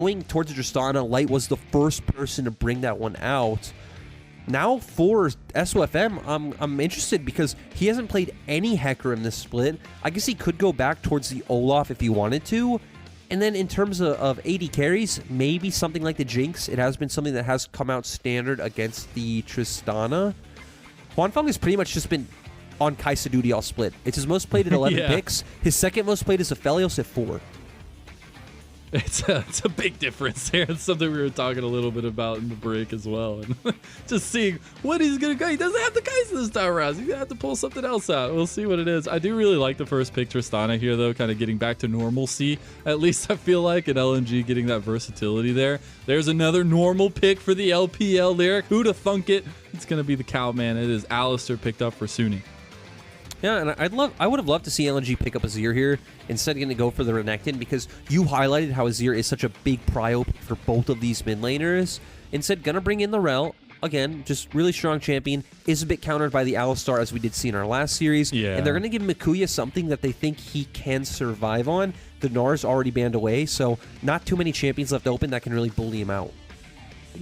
going towards Tristana, Light was the first person to bring that one out. Now for SofM, I'm interested because he hasn't played any Hecarim this split. I guess he could go back towards the Olaf if he wanted to. And then in terms of AD carries, maybe something like the Jinx. It has been something that has come out standard against the Tristana. Huanfeng has pretty much just been on Kai'Sa duty all split. It's his most played at 11 picks. His second most played is Aphelios at 4. It's a big difference there. It's something we were talking a little bit about in the break as well. And just seeing what he's going to go. He doesn't have the Kai'Sa this time around. He's going to have to pull something else out. We'll see what it is. I do really like the first pick Tristana here, though, kind of getting back to normalcy. At least I feel like in LNG getting that versatility there. There's another normal pick for the LPL lyric. Who'd have thunk it? It's going to be the Cowman. It is Alistar picked up for Sunni. Yeah, and I would have loved to see LNG pick up Azir here instead of going to go for the Renekton, because you highlighted how Azir is such a big prio for both of these mid laners. Instead, going to bring in the Rell. Again, just really strong champion. Is a bit countered by the Alistar, as we did see in our last series. Yeah. And they're going to give Kuya something that they think he can survive on. The Gnar's already banned away, so not too many champions left open that can really bully him out.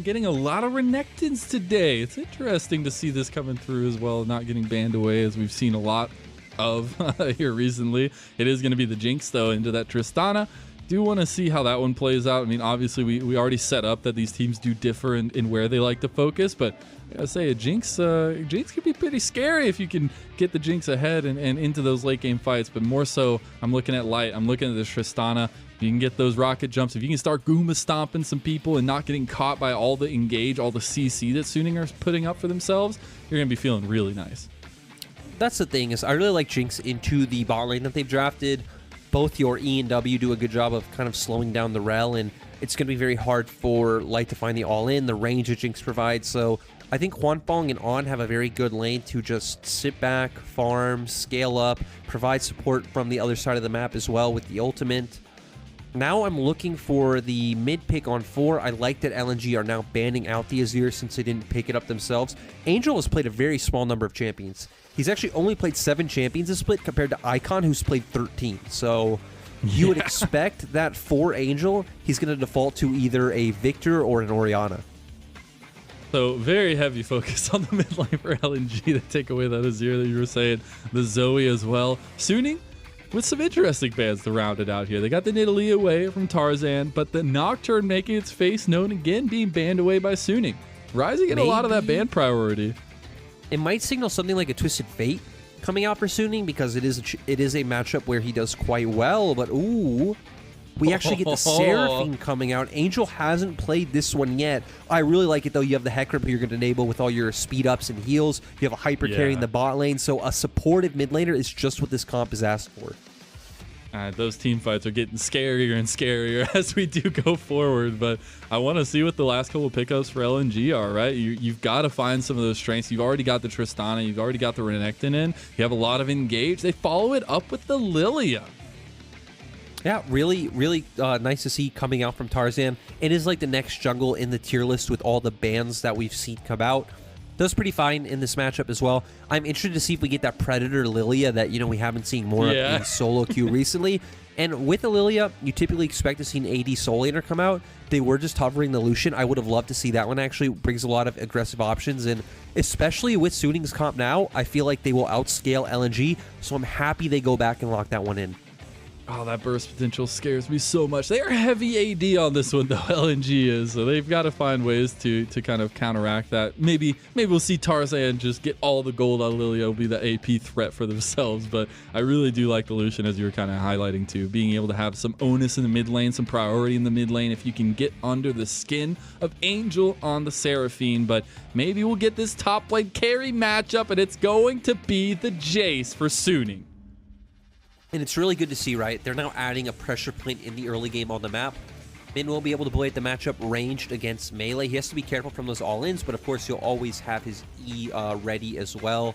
Getting a lot of Renektons today. It's interesting to see this coming through as well, not getting banned away as we've seen a lot of here recently. It is going to be the Jinx, though, into that Tristana. Do want to see how that one plays out. I mean, obviously, we already set up that these teams do differ in where they like to focus, but I gotta say, a Jinx could be pretty scary if you can get the Jinx ahead and into those late game fights. But more so, I'm looking at Light. I'm looking at this Tristana. If you can get those rocket jumps, if you can start Goomba stomping some people and not getting caught by all the engage, all the CC that Suning are putting up for themselves, you're going to be feeling really nice. That's the thing, is I really like Jinx into the bot lane that they've drafted. Both your E and W do a good job of kind of slowing down the Rell, and it's going to be very hard for Light to find the all-in, the range that Jinx provides. So I think Huanfeng and On have a very good lane to just sit back, farm, scale up, provide support from the other side of the map as well with the ultimate. Now I'm looking for the mid pick on 4. I like that LNG are now banning out the Azir since they didn't pick it up themselves. Angel has played a very small number of champions. He's actually only played 7 champions this split compared to Icon, who's played 13. So you would expect that for Angel, he's going to default to either a Victor or an Orianna. So very heavy focus on the mid lane for LNG to take away that Azir that you were saying. The Zoe as well. Suning with some interesting bans to round it out here. They got the Nidalee away from Tarzan, but the Nocturne making its face known again, being banned away by Suning. Rising in a lot of that ban priority. It might signal something like a Twisted Fate coming out for Suning, because it is a matchup where he does quite well, but ooh, we actually get the Seraphine coming out. Angel hasn't played this one yet. I really like it, though. You have the Hecarim who you're going to enable with all your speed ups and heals. You have a hyper carry in the bot lane, so a supportive mid laner is just what this comp is asked for. Those team fights are getting scarier and scarier as we do go forward, but I want to see what the last couple pickups for LNG are, right? You've got to find some of those strengths. You've already got the Tristana. You've already got the Renekton in. You have a lot of engage. They follow it up with the Lillia. Yeah, really, really nice to see coming out from Tarzan. It is like the next jungle in the tier list with all the bans that we've seen come out. Does pretty fine in this matchup as well. I'm interested to see if we get that Predator Lillia that, you know, we haven't seen more of in solo queue recently. And with the Lillia, you typically expect to see an AD soul laner come out. They were just hovering the Lucian. I would have loved to see that one. Actually brings a lot of aggressive options, and especially with Suning's comp now, I feel like they will outscale LNG, so I'm happy they go back and lock that one in. Oh, that burst potential scares me so much. They are heavy AD on this one, though, LNG is. So they've got to find ways to kind of counteract that. Maybe we'll see Tarzan just get all the gold on Lillia. Will be the AP threat for themselves. But I really do like the Lucian, as you were kind of highlighting, too. Being able to have some onus in the mid lane, some priority in the mid lane if you can get under the skin of Angel on the Seraphine. But maybe we'll get this top lane carry matchup, and it's going to be the Jayce for Suning. And it's really good to see, right? They're now adding a pressure point in the early game on the map. Min will be able to play at the matchup ranged against melee. He has to be careful from those all-ins, but of course he'll always have his E ready as well.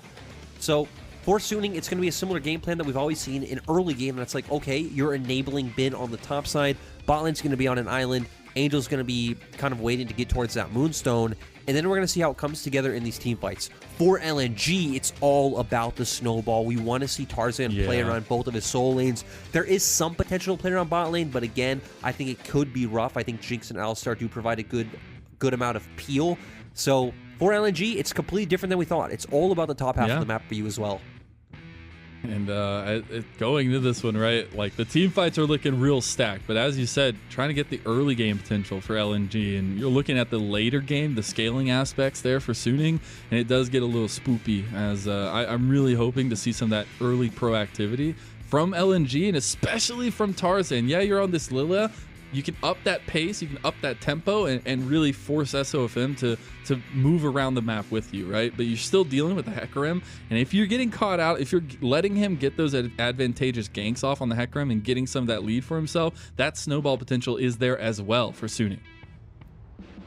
So for Suning, it's going to be a similar game plan that we've always seen in early game. That's like, okay, you're enabling Bin on the top side. Bot lane's going to be on an island. Angel's going to be kind of waiting to get towards that Moonstone, and then we're going to see how it comes together in these team fights. For LNG, it's all about the snowball. We want to see Tarzan play around both of his soul lanes. There is some potential to play around bot lane, but again, I think it could be rough. I think Jinx and Alistar do provide a good amount of peel. So for LNG, it's completely different than we thought. It's all about the top half of the map for you as well. And going into this one, right, like the team fights are looking real stacked, but as you said, trying to get the early game potential for LNG, and you're looking at the later game, the scaling aspects there for Suning, and it does get a little spoopy, as I'm really hoping to see some of that early proactivity from LNG, and especially from Tarzan. Yeah, you're on this Lillia. You can up that pace, you can up that tempo, and really force SofM to move around the map with you, right? But you're still dealing with the Hecarim, and if you're getting caught out, if you're letting him get those advantageous ganks off on the Hecarim and getting some of that lead for himself, that snowball potential is there as well for Suning.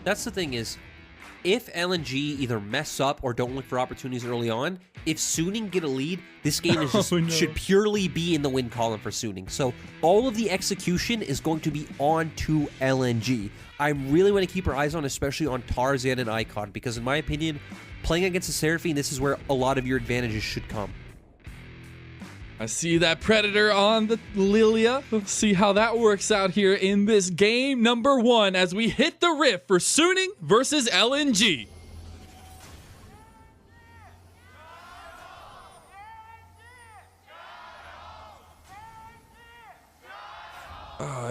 That's the thing is, if LNG either mess up or don't look for opportunities early on, if Suning get a lead, this game is just, should purely be in the win column for Suning. So all of the execution is going to be on to LNG. I really want to keep our eyes on, especially on Tarzan and Icon, because in my opinion, playing against the Seraphine, this is where a lot of your advantages should come. I see that Predator on the Lillia. Let's see how that works out here in this game number 1 as we hit the rift for Suning versus LNG.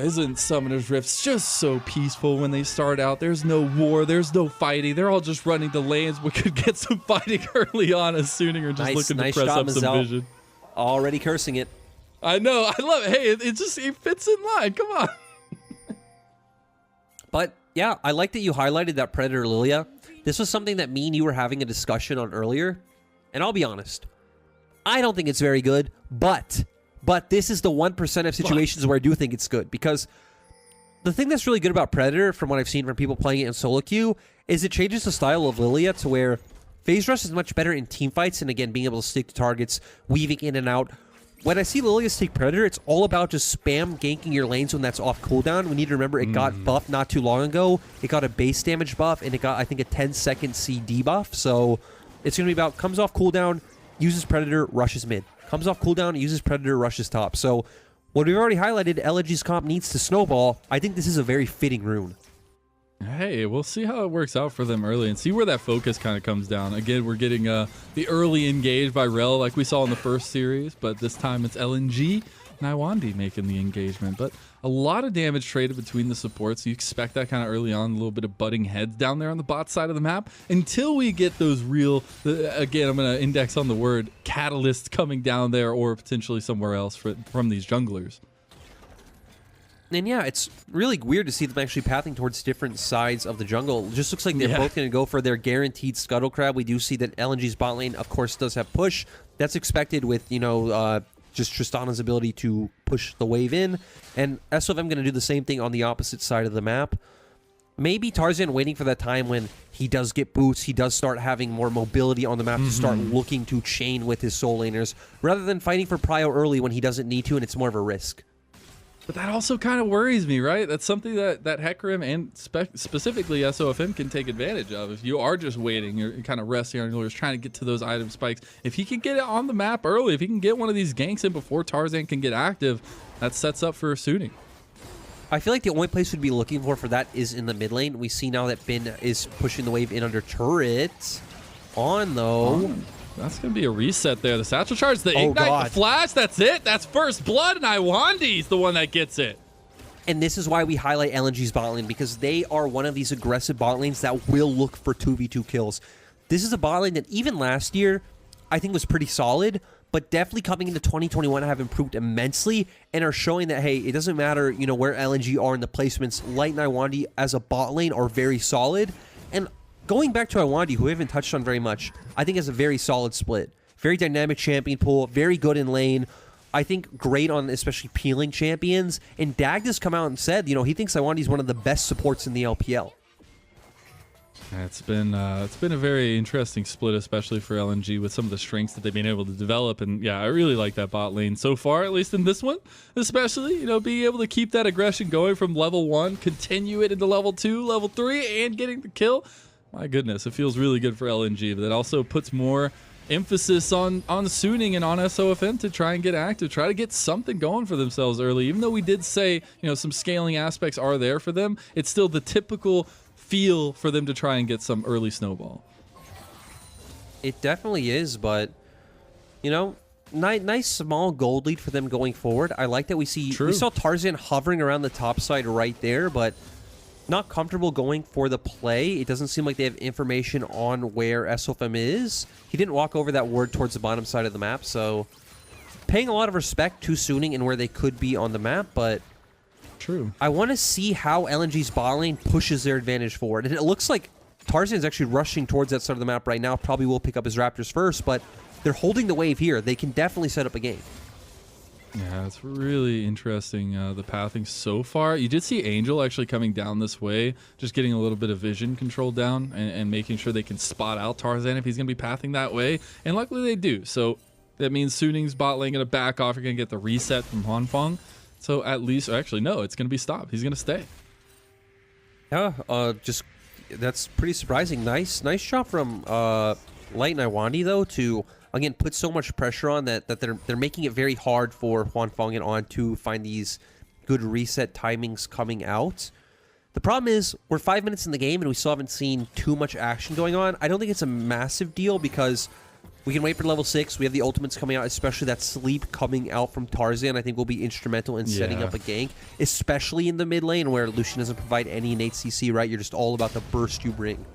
Isn't Summoner's Rifts just so peaceful when they start out? There's no war, there's no fighting. They're all just running the lanes. We could get some fighting early on as Suning are just looking to press up Mazel. some vision. Already cursing it. I know, I love it. Hey, it fits in line. Come on. But yeah, I like that you highlighted that Predator Lillia. This was something that me and you were having a discussion on earlier. And I'll be honest, I don't think it's very good, but this is the 1% of situations where I do think it's good, because the thing that's really good about Predator, from what I've seen from people playing it in solo queue, is it changes the style of Lillia to where Phase Rush is much better in team fights, and again, being able to stick to targets, weaving in and out. When I see Lillia take Predator, it's all about just spam ganking your lanes when that's off cooldown. We need to remember it got buffed not too long ago. It got a base damage buff, and it got, I think, a 10-second CD buff. So it's going to be about, comes off cooldown, uses Predator, rushes mid. Comes off cooldown, uses Predator, rushes top. So what we've already highlighted, LNG's comp needs to snowball. I think this is a very fitting rune. Hey, we'll see how it works out for them early and see where that focus kind of comes down. Again, we're getting the early engage by Rell like we saw in the first series, but this time it's LNG and Lwandy making the engagement. But a lot of damage traded between the supports. You expect that kind of early on, a little bit of butting heads down there on the bot side of the map until we get those real, again, I'm going to index on the word, catalysts coming down there or potentially somewhere else from these junglers. And yeah, it's really weird to see them actually pathing towards different sides of the jungle. It just looks like they're both going to go for their guaranteed Scuttle Crab. We do see that LNG's bot lane, of course, does have push. That's expected with, you know, just Tristana's ability to push the wave in. And SofM going to do the same thing on the opposite side of the map. Maybe Tarzan waiting for that time when he does get boots, he does start having more mobility on the map to start looking to chain with his soul laners, rather than fighting for prio early when he doesn't need to and it's more of a risk. But that also kind of worries me, right? That's something that Hecarim and specifically SofM can take advantage of. If you are just waiting, you're kind of resting on your lawyers, trying to get to those item spikes. If he can get it on the map early, if he can get one of these ganks in before Tarzan can get active, that sets up for Suning. I feel like the only place we'd be looking for that is in the mid lane. We see now that Bin is pushing the wave in under turret. On, though. That's going to be a reset there. The satchel charge, the ignite, the flash, that's it. That's first blood, and Lwandy's the one that gets it. And this is why we highlight LNG's bot lane, because they are one of these aggressive bot lanes that will look for 2v2 kills. This is a bot lane that even last year, I think was pretty solid, but definitely coming into 2021 have improved immensely and are showing that, hey, it doesn't matter, you know, where LNG are in the placements. Light and Lwandy as a bot lane are very solid. And going back to Lwandy, who we haven't touched on very much, I think is a very solid split. Very dynamic champion pool, very good in lane. I think great on especially peeling champions. And Dag has come out and said, you know, he thinks Lwandy is one of the best supports in the LPL. It's been a very interesting split, especially for LNG with some of the strengths that they've been able to develop. And yeah, I really like that bot lane so far, at least in this one, especially, you know, being able to keep that aggression going from level 1, continue it into level 2, level 3, and getting the kill. My goodness, it feels really good for LNG, but that also puts more emphasis on Suning and on SofM to try and get active, try to get something going for themselves early. Even though we did say, you know, some scaling aspects are there for them, it's still the typical feel for them to try and get some early snowball. It definitely is, but you know, nice small gold lead for them going forward. I like that we saw Tarzan hovering around the top side right there, but not comfortable going for the play. It doesn't seem like they have information on where SofM is. He didn't walk over that word towards the bottom side of the map, so paying a lot of respect to Suning and where they could be on the map, but true. I want to see how LNG's bot lane pushes their advantage forward. And it looks like Tarzan's actually rushing towards that side of the map right now. Probably will pick up his Raptors first, but they're holding the wave here. They can definitely set up a game. Yeah, it's really interesting, the pathing so far. You did see Angel actually coming down this way, just getting a little bit of vision control down and making sure they can spot out Tarzan if he's going to be pathing that way. And luckily they do. So that means Suning's bot lane going to back off. You're going to get the reset from Huanfeng. So at least, actually, no, it's going to be stopped. He's going to stay. Yeah, just that's pretty surprising. Nice job from Light and Lwandy though to again put so much pressure on that they're making it very hard for Huanfeng and On to find these good reset timings coming out. The problem is we're 5 minutes in the game and we still haven't seen too much action going on. I don't think it's a massive deal because we can wait for level 6. We have the ultimates coming out, especially that sleep coming out from Tarzan. I think will be instrumental in setting up a gank, especially in the mid lane where Lucian doesn't provide any innate CC, right? You're just all about the burst you bring.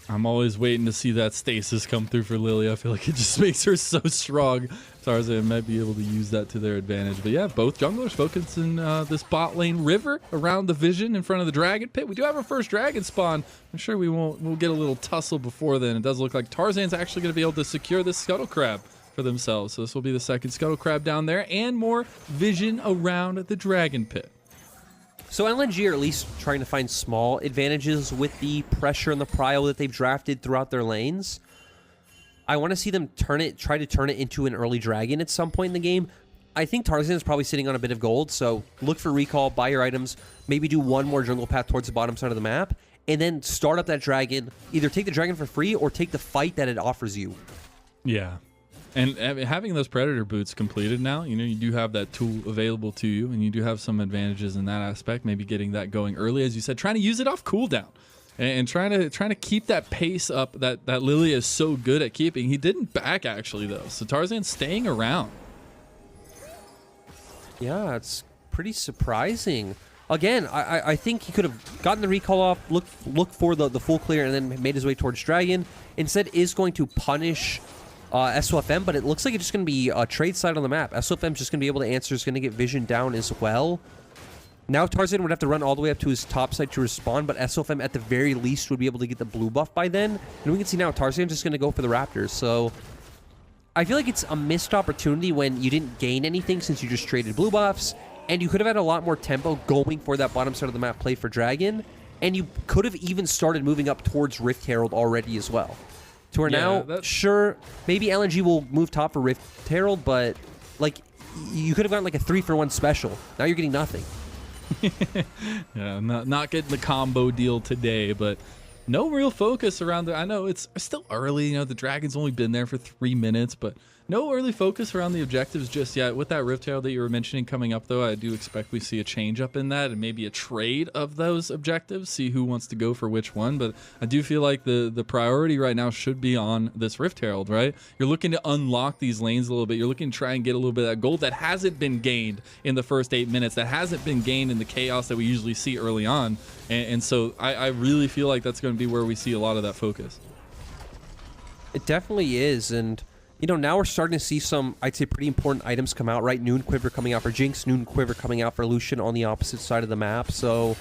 I'm always waiting to see that stasis come through for Lillia. I feel like it just makes her so strong. Tarzan might be able to use that to their advantage. But yeah, both junglers focusing this bot lane river around the vision in front of the dragon pit. We do have our first dragon spawn. I'm sure we'll get a little tussle before then. It does look like Tarzan's actually going to be able to secure this scuttle crab for themselves. So this will be the second scuttle crab down there and more vision around the dragon pit. So LNG are at least trying to find small advantages with the pressure and the prio that they've drafted throughout their lanes. I want to see them try to turn it into an early dragon at some point in the game. I think Tarzan is probably sitting on a bit of gold, so look for recall, buy your items, maybe do one more jungle path towards the bottom side of the map, and then start up that dragon. Either take the dragon for free or take the fight that it offers you. Yeah. And having those Predator boots completed now, you know, you do have that tool available to you, and you do have some advantages in that aspect. Maybe getting that going early, as you said, trying to use it off cooldown, and trying to keep that pace up that Lillia is so good at keeping. He didn't back actually though, so Tarzan's staying around. Yeah, it's pretty surprising. Again, I think he could have gotten the recall off, look for the full clear, and then made his way towards Dragon. Instead, is going to punish SofM, but it looks like it's just going to be a trade side on the map. SofM's just going to be able to answer, is going to get vision down as well. Now Tarzan would have to run all the way up to his top side to respond, but SofM at the very least would be able to get the blue buff by then. And we can see now Tarzan's just going to go for the Raptors. So I feel like it's a missed opportunity when you didn't gain anything since you just traded blue buffs, and you could have had a lot more tempo going for that bottom side of the map play for Dragon, and you could have even started moving up towards Rift Herald already as well. To where now, sure, maybe LNG will move top for Rift Herald, but like you could have gotten like a 3-for-1 special. Now you're getting nothing. Yeah, not getting the combo deal today, but no real focus around I know it's still early, you know, the Dragon's only been there for 3 minutes, but no early focus around the objectives just yet. With that Rift Herald that you were mentioning coming up, though, I do expect we see a change up in that and maybe a trade of those objectives, see who wants to go for which one. But I do feel like the priority right now should be on this Rift Herald, right? You're looking to unlock these lanes a little bit. You're looking to try and get a little bit of that gold that hasn't been gained in the first 8 minutes, that hasn't been gained in the chaos that we usually see early on. And so I really feel like that's going to be where we see a lot of that focus. It definitely is, and you know, now we're starting to see some, I'd say, pretty important items come out, right? Noon Quiver coming out for Jinx, Noon Quiver coming out for Lucian on the opposite side of the map. So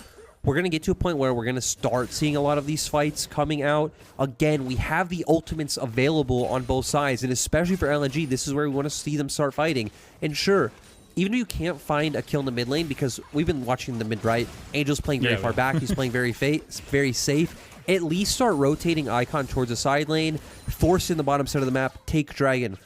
we're going to get to a point where we're going to start seeing a lot of these fights coming out. Again, we have the ultimates available on both sides, and especially for LNG, this is where we want to see them start fighting. And sure, even if you can't find a kill in the mid lane, because we've been watching the mid right, Angel's playing very far back, he's playing very safe. At least start rotating Icon towards the side lane, force in the bottom center of the map, take Dragon.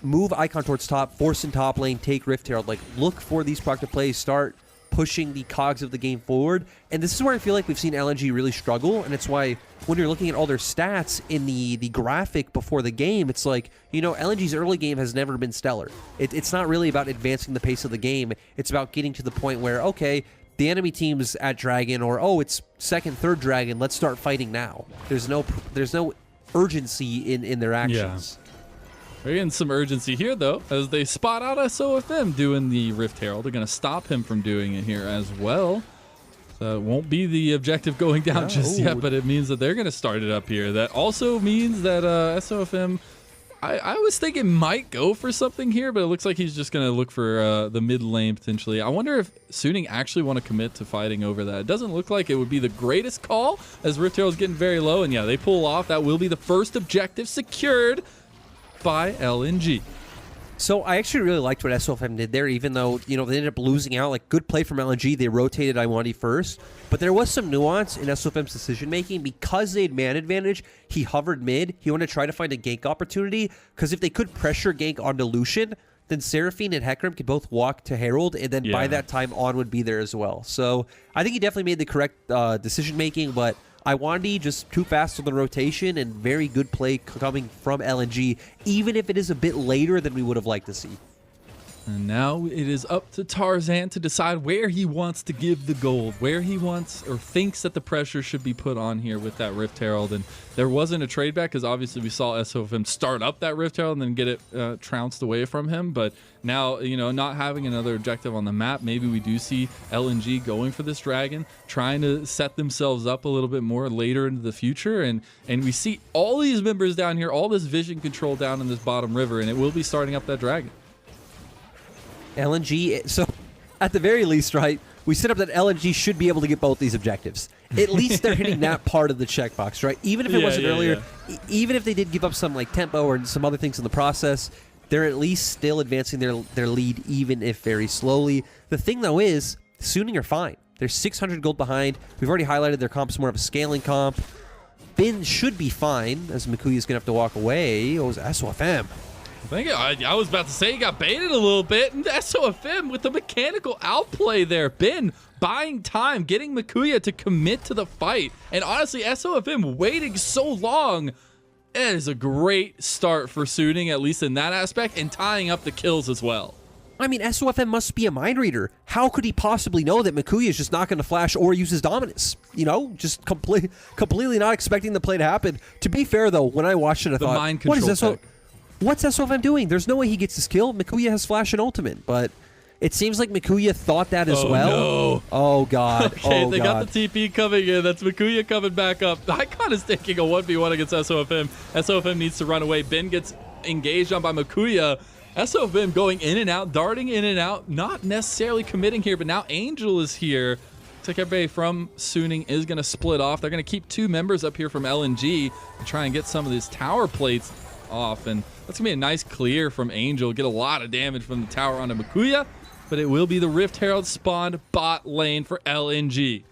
Move Icon towards top, force in top lane, take Rift Herald. Like, look for these proactive plays, start pushing the cogs of the game forward. And this is where I feel like we've seen LNG really struggle, and it's why when you're looking at all their stats in the graphic before the game, it's like, you know, LNG's early game has never been stellar. It's not really about advancing the pace of the game. It's about getting to the point where, okay, the enemy team's at Dragon, or, oh, it's second, third Dragon, let's start fighting now. There's no urgency in their actions. We're getting some urgency here, though, as they spot out SofM doing the Rift Herald. They're going to stop him from doing it here as well. So it won't be the objective going down just yet, but it means that they're going to start it up here. That also means that SofM, I was thinking might go for something here, but it looks like he's just going to look for the mid lane potentially. I wonder if Suning actually want to commit to fighting over that. It doesn't look like it would be the greatest call, as Rift Herald's getting very low, and yeah, they pull off. That will be the first objective secured by LNG. So I actually really liked what SofM did there, even though, you know, they ended up losing out. Like, good play from LNG. They rotated Lwandy first, but there was some nuance in SofM's decision making. Because they had man advantage, he hovered mid. He wanted to try to find a gank opportunity, because if they could pressure gank onto Lucian, then Seraphine and Hecarim could both walk to Herald, and then by that time On would be there as well. So I think he definitely made the correct decision making, but Lwandy just too fast on the rotation, and very good play coming from LNG, even if it is a bit later than we would have liked to see. And now it is up to Tarzan to decide where he wants to give the gold, where he wants or thinks that the pressure should be put on here with that Rift Herald. And there wasn't a trade back, because obviously we saw SofM start up that Rift Herald and then get it trounced away from him. But now, you know, not having another objective on the map, maybe we do see LNG going for this Dragon, trying to set themselves up a little bit more later into the future. And we see all these members down here, all this vision control down in this bottom river, and it will be starting up that Dragon. LNG, so at the very least, right, we set up that LNG should be able to get both these objectives. At least they're hitting that part of the checkbox, right? Even if it wasn't earlier, even if they did give up some like tempo or some other things in the process, they're at least still advancing their lead, even if very slowly. The thing, though, is Suning are fine. They're 600 gold behind. We've already highlighted their comp's more of a scaling comp. Bin should be fine, as Makuya's going to have to walk away. Oh, it was SofM. I was about to say he got baited a little bit, and SofM with the mechanical outplay there. Bin buying time, getting Makuya to commit to the fight. And honestly, SofM waiting so long, it is a great start for Suning, at least in that aspect, and tying up the kills as well. I mean, SofM must be a mind reader. How could he possibly know that Makuya is just not going to flash or use his dominance? You know, just completely not expecting the play to happen. To be fair, though, when I watched it, I thought, mind control what's SofM doing? There's no way he gets this kill. Makuya has flash and ultimate, but it seems like Makuya thought that as well. No. Oh, God. Okay, they got the TP coming in. That's Makuya coming back up. Icon is taking a 1v1 against SofM. SofM needs to run away. Ben gets engaged on by Makuya. SofM going in and out, darting in and out, not necessarily committing here, but now Angel is here. Looks like everybody from Suning is going to split off. They're going to keep 2 members up here from LNG to try and get some of these tower plates off, and that's gonna be a nice clear from Angel. Get a lot of damage from the tower onto Makuya, but it will be the Rift Herald spawned bot lane for LNG.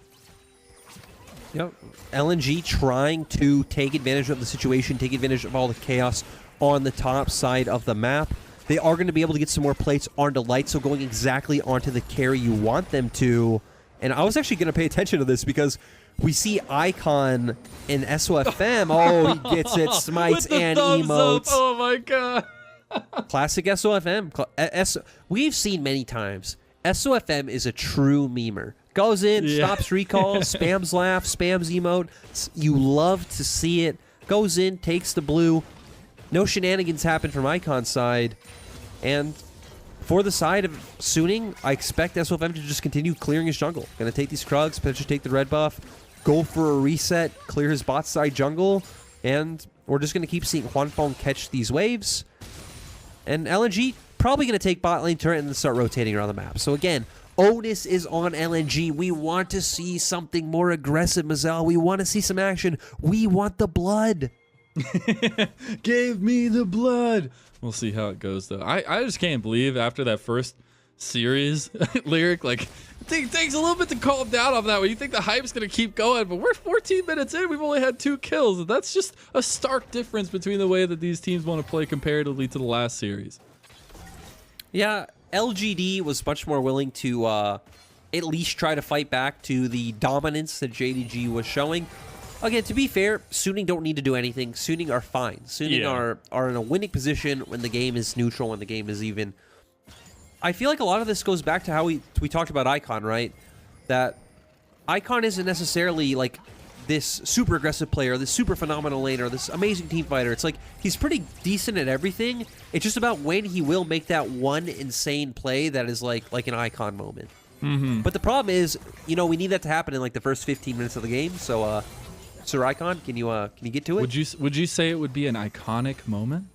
Yep. LNG trying to take advantage of the situation, take advantage of all the chaos on the top side of the map. They are going to be able to get some more plates onto light, so going exactly onto the carry you want them to. And I was actually going to pay attention to this, because we see Icon in SofM. Oh, he gets it. Smites and emotes. Up. Oh, my God. Classic SofM. We've seen many times. SofM is a true memer. Goes in, stops recalls, spams laugh, spams emote. You love to see it. Goes in, takes the blue. No shenanigans happen from Icon's side. And for the side of Suning, I expect SofM to just continue clearing his jungle. Going to take these Krugs, potentially take the red buff, go for a reset, clear his bot side jungle, and we're just going to keep seeing Huanfeng catch these waves. And LNG probably going to take bot lane turret and then start rotating around the map. So again, onus is on LNG. We want to see something more aggressive, Mazel. We want to see some action. We want the blood. Gave me the blood. We'll see how it goes, though. I just can't believe after that first series, Lyric. Like, it takes a little bit to calm down on that one. You think the hype's going to keep going, but we're 14 minutes in. We've only had 2 kills. And that's just a stark difference between the way that these teams want to play comparatively to the last series. Yeah, LGD was much more willing to at least try to fight back to the dominance that JDG was showing. Again, to be fair, Suning don't need to do anything. Suning are fine. Suning are in a winning position when the game is neutral, when the game is even. I feel like a lot of this goes back to how we talked about Icon, right? That Icon isn't necessarily like this super aggressive player, this super phenomenal laner, this amazing team fighter. It's like he's pretty decent at everything. It's just about when he will make that one insane play that is like an Icon moment. But the problem is, you know, we need that to happen in like the first 15 minutes of the game. So, Sir Icon, can you get to it? Would you say it would be an iconic moment?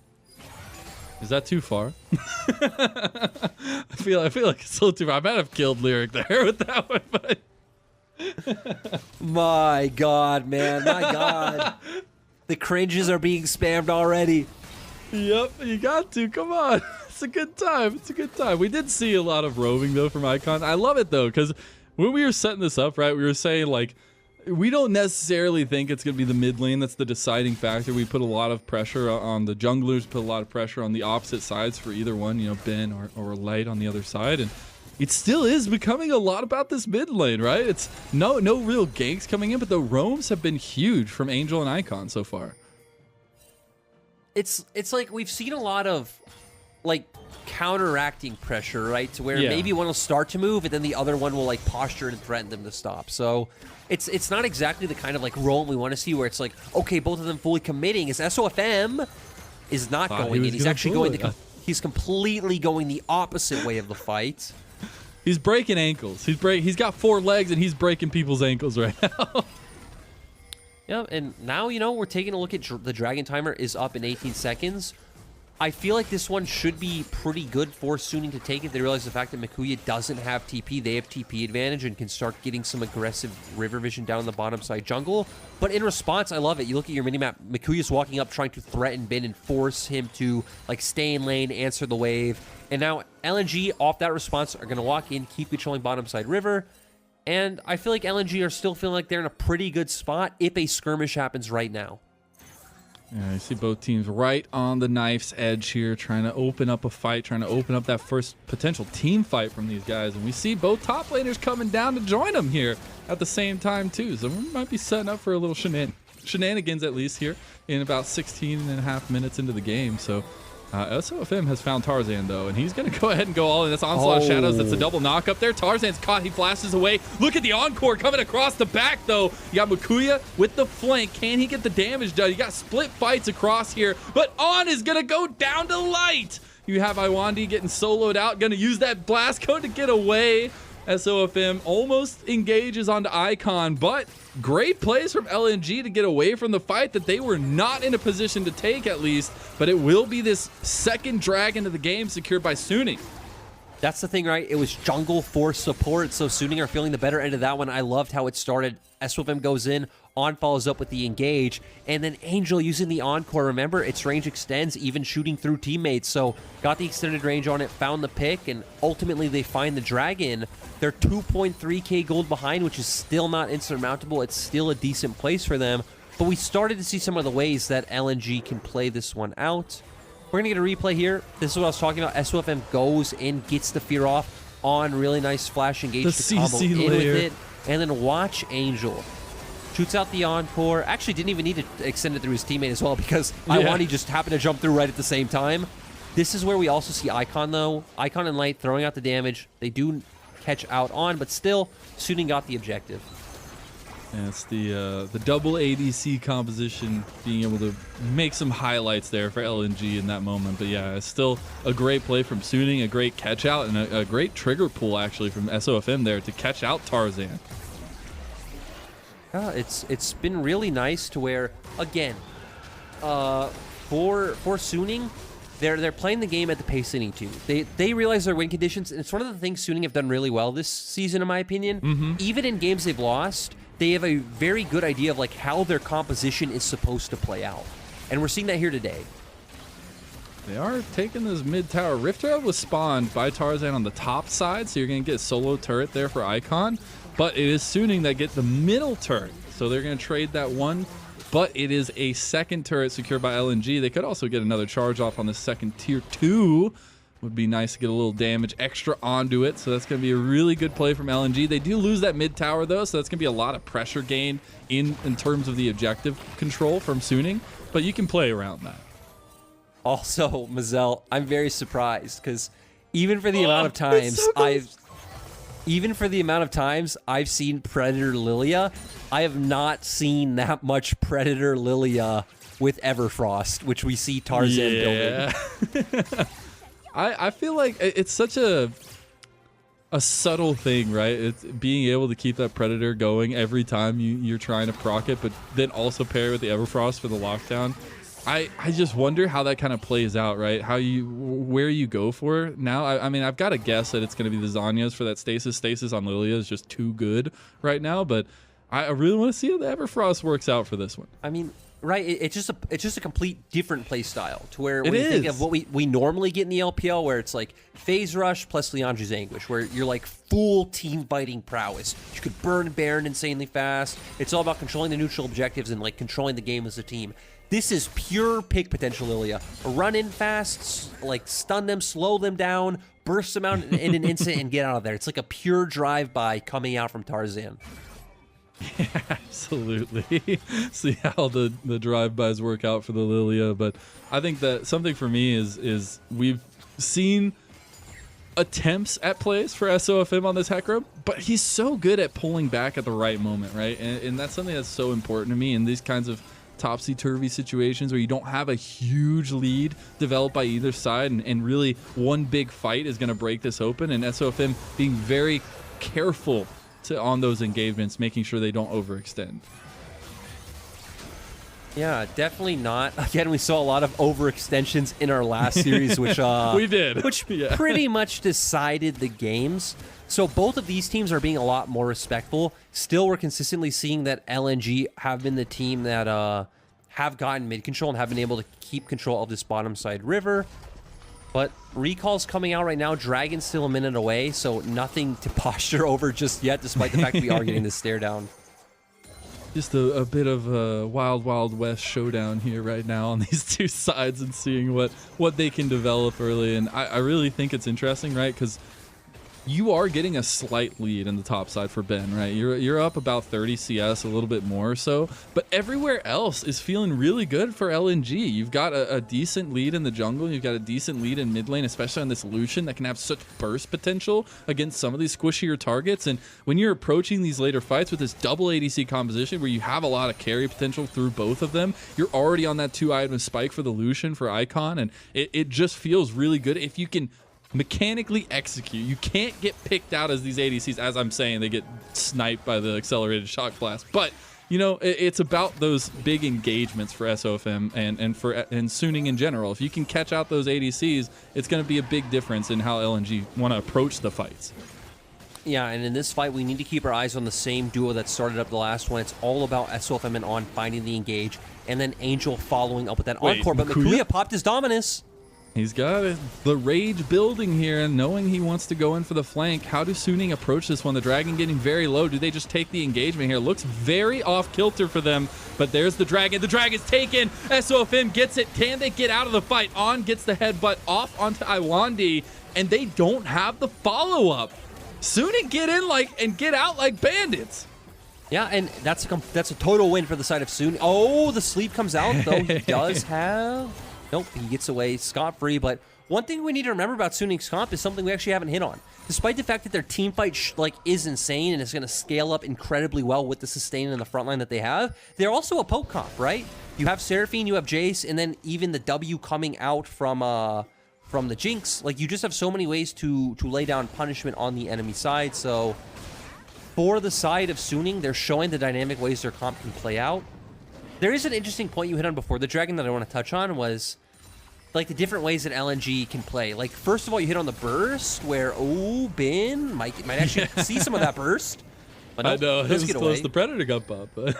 Is that too far? I feel like it's a little too far. I might have killed Lyric there with that one, but my God, man, my God, the cringes are being spammed already. Yep, you got to. Come on. It's a good time. It's a good time. We did see a lot of roaming, though, from Icon. I love it, though, because when we were setting this up, right, we were saying, like, we don't necessarily think it's going to be the mid lane that's the deciding factor. We put a lot of pressure on the junglers, put a lot of pressure on the opposite sides for either one, you know, Ben or Light on the other side. And it still is becoming a lot about this mid lane, right? It's no real ganks coming in, but the roams have been huge from Angel and Icon so far. It's like we've seen a lot of like counteracting pressure, right? To where maybe one will start to move and then the other one will like posture and threaten them to stop. So it's not exactly the kind of like roam we want to see where it's like, okay, both of them fully committing. As SofM is not going in. He's actually going he's completely going the opposite way of the fight. He's breaking ankles. He's got 4 legs and he's breaking people's ankles right now. Yeah, and now, you know, we're taking a look at the Dragon Timer is up in 18 seconds. I feel like this one should be pretty good for Suning to take it. They realize the fact that Kuya doesn't have TP. They have TP advantage and can start getting some aggressive river vision down the bottom side jungle. But in response, I love it. You look at your minimap, Makuya's walking up trying to threaten Ben and force him to like stay in lane, answer the wave. And now LNG off that response are going to walk in, keep controlling bottom side river. And I feel like LNG are still feeling like they're in a pretty good spot if a skirmish happens right now. Yeah, you see both teams right on the knife's edge here, trying to open up a fight, trying to open up that first potential team fight from these guys. And we see both top laners coming down to join them here at the same time, too. So we might be setting up for a little shenanigans, at least here, in about 16 and a half minutes into the game. So SofM has found Tarzan, though, and he's going to go ahead and go all in. That's Onslaught of Shadows. That's a double knock up there. Tarzan's caught. He flashes away. Look at the Encore coming across the back, though. You got Makuya with the flank. Can he get the damage done? You got split fights across here, but On is going to go down to Light. You have Lwandy getting soloed out, going to use that blast code to get away. SofM almost engages onto Icon, but great plays from LNG to get away from the fight that they were not in a position to take, at least. But it will be this second dragon of the game secured by Suning. That's the thing, right? It was jungle for support, so Suning are feeling the better end of that one. I loved how it started. SofM goes in, On follows up with the engage, and then Angel using the Encore. Remember, its range extends, even shooting through teammates, so got the extended range on it, found the pick, and ultimately they find the dragon. They're 2.3k gold behind, which is still not insurmountable. It's still a decent place for them, but we started to see some of the ways that LNG can play this one out. We're going to get a replay here. This is what I was talking about. SofM goes in, gets the fear off On. Really nice flash engage to combo in with it. And then watch Angel. Shoots out the Encore. Actually didn't even need to extend it through his teammate as well because Lwandy just happened to jump through right at the same time. This is where we also see Icon, though. Icon and Light throwing out the damage. They do catch out On, but still, Suning got the objective. Yeah, it's the double ADC composition, being able to make some highlights there for LNG in that moment. But yeah, it's still a great play from Suning, a great catch out, and a great trigger pull actually from SofM there to catch out Tarzan. Yeah, it's been really nice to where, again, for Suning, they're playing the game at the pace they need to. They realize their win conditions, and it's one of the things Suning have done really well this season, in my opinion. Even in games they've lost, they have a very good idea of like how their composition is supposed to play out. And we're seeing that here today. They are taking this mid tower. Rift Herald was spawned by Tarzan on the top side, so you're going to get a solo turret there for Icon. But it is Suning that get the middle turret, so they're going to trade that one. But it is a second turret secured by LNG. They could also get another charge off on the second tier 2. Would be nice to get a little damage extra onto it, so that's going to be a really good play from LNG. They do lose that mid tower though, so that's going to be a lot of pressure gained in terms of the objective control from Suning. But you can play around that. Also, Mazel, I'm very surprised because even for the amount of times I've seen Predator Lillia, I have not seen that much Predator Lillia with Everfrost, which we see Tarzan building. I feel like it's such a subtle thing, right? It's being able to keep that Predator going every time you're trying to proc it, but then also pair it with the Everfrost for the lockdown. I just wonder how that kind of plays out, right? Where you go for now. I mean, I've got to guess that it's going to be the Zhonya's for that stasis. Stasis on Lillia is just too good right now, but I really want to see how the Everfrost works out for this one. I mean, right? It's just a complete different play style to where when you think of what we normally get in the LPL, where it's like Phase Rush plus Liandry's Anguish, where you're like full team fighting prowess. You could burn Baron insanely fast. It's all about controlling the neutral objectives and like controlling the game as a team. This is pure pick potential Lillia. Run in fast, like stun them, slow them down, burst them out in an instant, and get out of there. It's like a pure drive-by coming out from Tarzan. Yeah, absolutely. See how the drive-bys work out for the Lillia. But I think that something for me is we've seen attempts at plays for SofM on this Hecarim, but he's so good at pulling back at the right moment, right? And that's something that's so important to me in these kinds of topsy-turvy situations where you don't have a huge lead developed by either side, and really one big fight is going to break this open, and SofM being very careful on those engagements, making sure they don't overextend. Yeah, definitely not. Again, we saw a lot of overextensions in our last series, which we did, which pretty much decided the games. So both of these teams are being a lot more respectful. Still, we're consistently seeing that LNG have been the team that have gotten mid control and have been able to keep control of this bottom side river. But recall's coming out right now. Dragon's still a minute away, so nothing to posture over just yet, despite the fact that we are getting this stare down. Just a bit of a wild, wild west showdown here right now on these two sides and seeing what they can develop early. And I really think it's interesting, right? Because you are getting a slight lead in the top side for Ben, right? You're up about 30 CS, a little bit more or so, but everywhere else is feeling really good for LNG. You've got a decent lead in the jungle. You've got a decent lead in mid lane, especially on this Lucian that can have such burst potential against some of these squishier targets. And when you're approaching these later fights with this double ADC composition where you have a lot of carry potential through both of them, you're already on that 2-item spike for the Lucian for Icon, and it just feels really good if you can mechanically execute. You can't get picked out as these ADCs. As I'm saying, they get sniped by the accelerated shock blast. But, you know, it's about those big engagements for SofM and Suning in general. If you can catch out those ADCs, it's going to be a big difference in how LNG want to approach the fights. Yeah, and in this fight, we need to keep our eyes on the same duo that started up the last one. It's all about SofM and On finding the engage, and then Angel following up with that encore. But Kuya popped his Dominus. He's got the rage building here, and knowing he wants to go in for the flank. How do Suning approach this one? The Dragon getting very low. Do they just take the engagement here? Looks very off-kilter for them, but there's the Dragon. The Dragon's taken. SofM gets it. Can they get out of the fight? On gets the headbutt off onto Lwandy, and they don't have the follow-up. Suning get in and get out like bandits. Yeah, and that's a total win for the side of Suning. Oh, the sleep comes out, though. He does have... Nope, he gets away scot-free, but one thing we need to remember about Suning's comp is something we actually haven't hit on. Despite the fact that their team fight is insane and is going to scale up incredibly well with the sustain and the front line that they have, they're also a poke comp, right? You have Seraphine, you have Jayce, and then even the W coming out from the Jinx. Like, you just have so many ways to lay down punishment on the enemy side, so for the side of Suning, they're showing the dynamic ways their comp can play out. There is an interesting point you hit on before the Dragon that I want to touch on was like the different ways that LNG can play. Like, first of all, you hit on the burst where, Ben might actually see some of that burst. But no, I know, it was close. The Predator got popped, but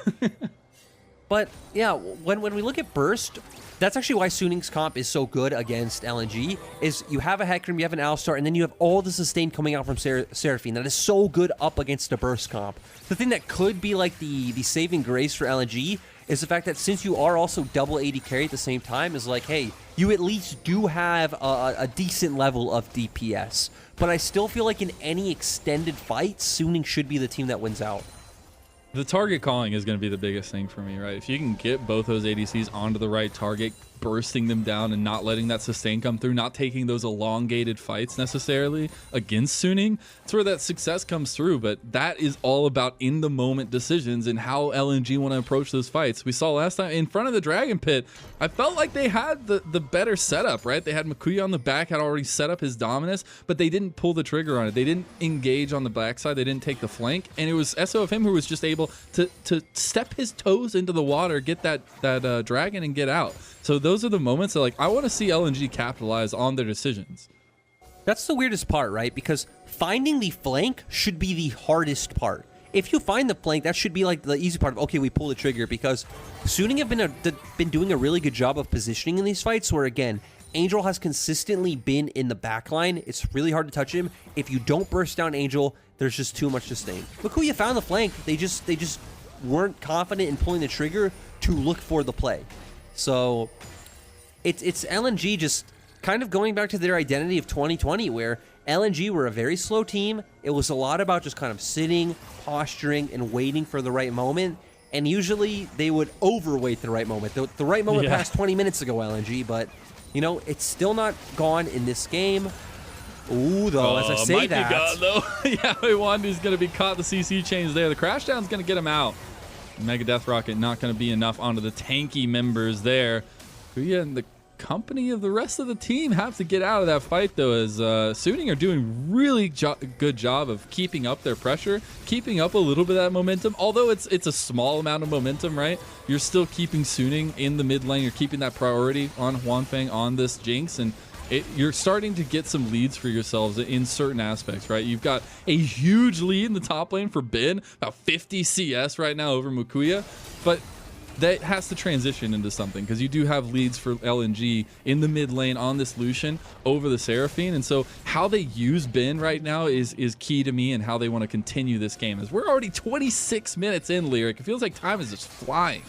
But yeah, when we look at burst, that's actually why Suning's comp is so good against LNG, is you have a Hecarim, you have an Alistar, and then you have all the sustain coming out from Seraphine. That is so good up against a burst comp. The thing that could be like the saving grace for LNG is the fact that since you are also double AD carry at the same time, is like, hey, you at least do have a decent level of DPS. But I still feel like in any extended fight, Suning should be the team that wins out. The target calling is going to be the biggest thing for me, right? If you can get both those ADCs onto the right target, bursting them down and not letting that sustain come through, not taking those elongated fights necessarily against Suning, it's where that success comes through. But that is all about in the moment decisions and how LNG want to approach those fights. We saw last time in front of the Dragon Pit, I felt like they had the better setup, right? They had Kuya on the back, had already set up his dominus, but they didn't pull the trigger on it. They didn't engage on the backside. They didn't take the flank. And it was SofM who was just able to step his toes into the water, get that dragon and get out. So those are the moments that, like, I want to see LNG capitalize on their decisions. That's the weirdest part, right? Because finding the flank should be the hardest part. If you find the flank, that should be like the easy part of, okay, we pull the trigger, because Suning have been doing a really good job of positioning in these fights where, again, Angel has consistently been in the backline. It's really hard to touch him. If you don't burst down Angel, there's just too much sustain. Look who you found the flank. They just weren't confident in pulling the trigger to look for the play. So it's LNG just kind of going back to their identity of 2020, where LNG were a very slow team. It was a lot about just kind of sitting, posturing, and waiting for the right moment. And usually they would overwait the right moment. The right moment passed 20 minutes ago, LNG, but, you know, it's still not gone in this game. Ooh, though, as I say that. Be gone, though. Yeah, Lwandy's going to be caught. The CC chains there. The Crashdown's going to get him out. Mega Death Rocket not going to be enough onto the tanky members there. Kuya and the company of the rest of the team have to get out of that fight, though, as Suning are doing really good job of keeping up their pressure, keeping up a little bit of that momentum. Although it's a small amount of momentum, right? You're still keeping Suning in the mid lane. You're keeping that priority on Huanfeng, on this Jinx, and you're starting to get some leads for yourselves in certain aspects, right? You've got a huge lead in the top lane for Ben, about 50 CS right now over Kuya, but that has to transition into something, because you do have leads for LNG in the mid lane on this Lucian over the Seraphine, and so how they use Ben right now is key to me, and how they want to continue this game. As we're already 26 minutes in, Lyric, it feels like time is just flying.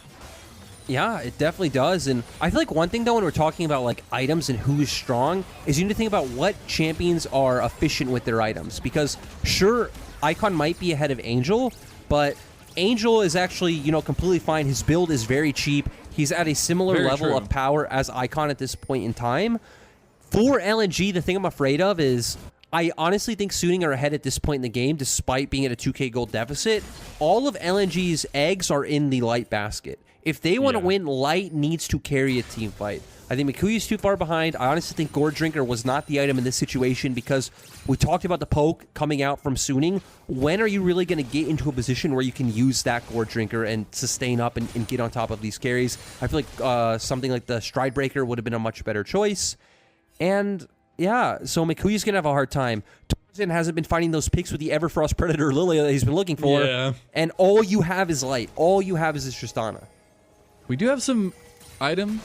Yeah, it definitely does. And I feel like one thing, though, when we're talking about like items and who is strong, is you need to think about what champions are efficient with their items. Because sure, Icon might be ahead of Angel, but Angel is actually, you know, completely fine. His build is very cheap. He's at a similar level of power as Icon at this point in time. For LNG, the thing I'm afraid of is I honestly think Suning are ahead at this point in the game, despite being at a 2k gold deficit. All of LNG's eggs are in the light basket. If they want to win, Light needs to carry a team fight. I think Mikuya's too far behind. I honestly think Gourd Drinker was not the item in this situation, because we talked about the poke coming out from Suning. When are you really going to get into a position where you can use that Gourd Drinker and sustain up and get on top of these carries? I feel like something like the Stride Breaker would have been a much better choice. And yeah, so Mikuya's going to have a hard time. Tarzan hasn't been finding those picks with the Everfrost Predator Lillia that he's been looking for. Yeah. And all you have is Light. All you have is this Tristana. We do have some item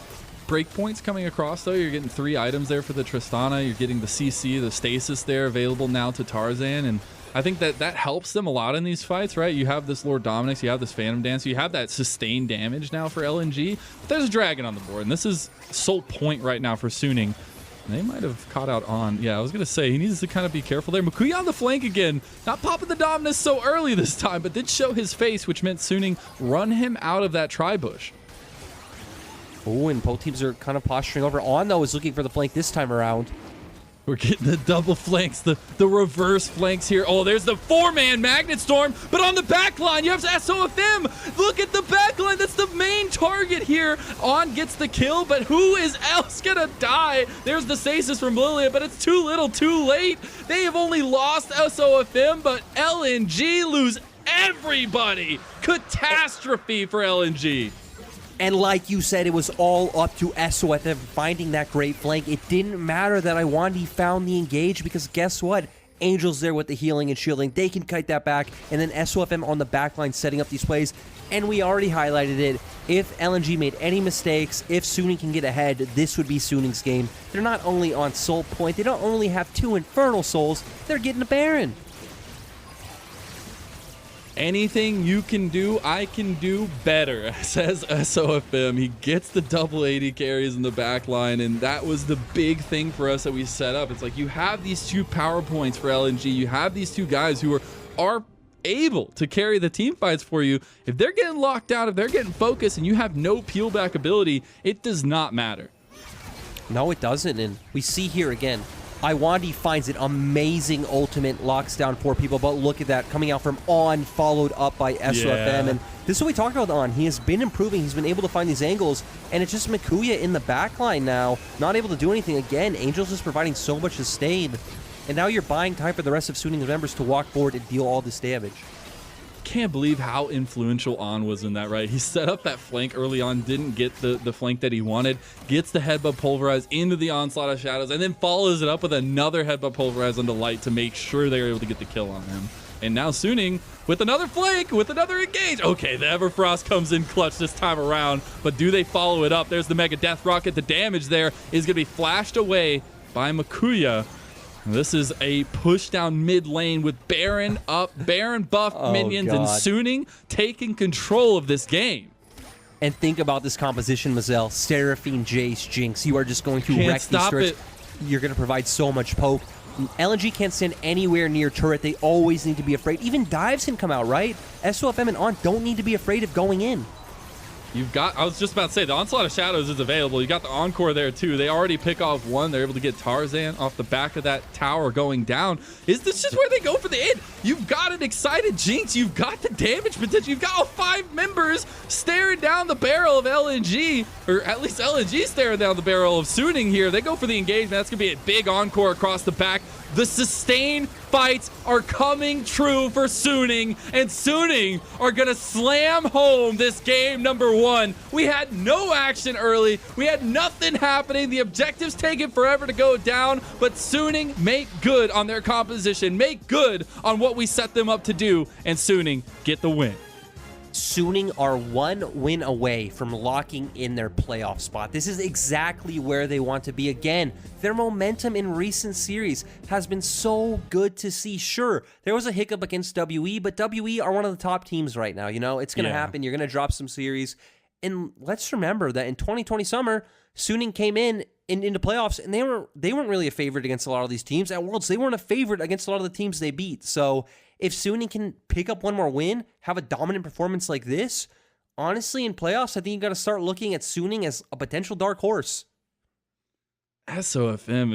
breakpoints coming across, though. You're getting 3 items there for the Tristana. You're getting the CC, the Stasis there available now to Tarzan. And I think that helps them a lot in these fights, right? You have this Lord Dominix, you have this Phantom Dance, you have that sustained damage now for LNG. But there's a Dragon on the board, and this is sole point right now for Suning. They might have caught out on. Yeah, I was going to say, he needs to kind of be careful there. Kuya on the flank again. Not popping the Dominus so early this time, but did show his face, which meant Suning run him out of that tri-bush. Oh, and both teams are kind of posturing over. On, though, is looking for the flank this time around. We're getting the double flanks, the reverse flanks here. Oh, there's the 4-man Magnet Storm, but on the back line, you have SofM. Look at the back line. That's the main target here. On gets the kill, but who is else gonna die? There's the stasis from Lillia, but it's too little, too late. They have only lost SofM, but LNG lose everybody. Catastrophe for LNG. And like you said, it was all up to SofM finding that great flank. It didn't matter that Lwandy found the engage, because guess what? Angel's there with the healing and shielding. They can kite that back. And then SofM on the backline setting up these plays. And we already highlighted it. If LNG made any mistakes, if Suning can get ahead, this would be Suning's game. They're not only on soul point, they don't only have 2 Infernal Souls, they're getting a Baron. Anything you can do, I can do better, says SofM. He gets the double AD carries in the back line, and that was the big thing for us that we set up. It's like you have these 2 power points for LNG. You have these 2 guys who are able to carry the team fights for you. If they're getting locked out, if they're getting focused, and you have no peel back ability, it does not matter. No, it doesn't, and we see here again, Lwandy finds it. Amazing ultimate, locks down 4 people, but look at that, coming out from On, followed up by SofM, and this is what we talked about On. He has been improving, he's been able to find these angles, and it's just Kuya in the backline now, not able to do anything. Again, Angel's just providing so much sustain, and now you're buying time for the rest of Suning's members to walk forward and deal all this damage. Can't believe how influential On was in that, right? He set up that flank early on, didn't get the flank that he wanted, gets the headbutt pulverized into the onslaught of shadows, and then follows it up with another headbutt pulverized on the light to make sure they're able to get the kill on him. And now Suning with another flank, with another engage. Okay, the Everfrost comes in clutch this time around, but do they follow it up? There's the Mega Death Rocket. The damage there is going to be flashed away by Kuya. This is a push down mid lane with Baron up, Baron buffed minions, and Suning taking control of this game. And think about this composition, Mazel. Seraphine, Jayce, Jinx. You are just going to wreck these turrets. You're going to provide so much poke. LNG can't stand anywhere near turret. They always need to be afraid. Even dives can come out, right? SofM and On don't need to be afraid of going in. You've got, I was just about to say, the Onslaught of Shadows is available. You got the Encore there too. They already pick off 1. They're able to get Tarzan off the back of that tower going down. Is this just where they go for the end? You've got an excited Jinx. You've got the damage potential. You've got all 5 members staring down the barrel of LNG, or at least LNG staring down the barrel of Suning here. They go for the engagement. That's going to be a big Encore across the back. The sustain fights are coming true for Suning, and Suning are going to slam home this game number 1. We had no action early. We had nothing happening. The objectives taking forever to go down, but Suning make good on their composition, make good on what we set them up to do, and Suning get the win. Suning are 1 win away from locking in their playoff spot. This is exactly where they want to be. Again, their momentum in recent series has been so good to see. Sure, there was a hiccup against WE, but WE are one of the top teams right now. You know, it's going to happen. You're going to drop some series. And let's remember that in 2020 summer, Suning came into playoffs, and they weren't really a favorite against a lot of these teams. At Worlds, they weren't a favorite against a lot of the teams they beat. So if Suning can pick up 1 more win, have a dominant performance like this, honestly, in playoffs, I think you got to start looking at Suning as a potential dark horse. SofM is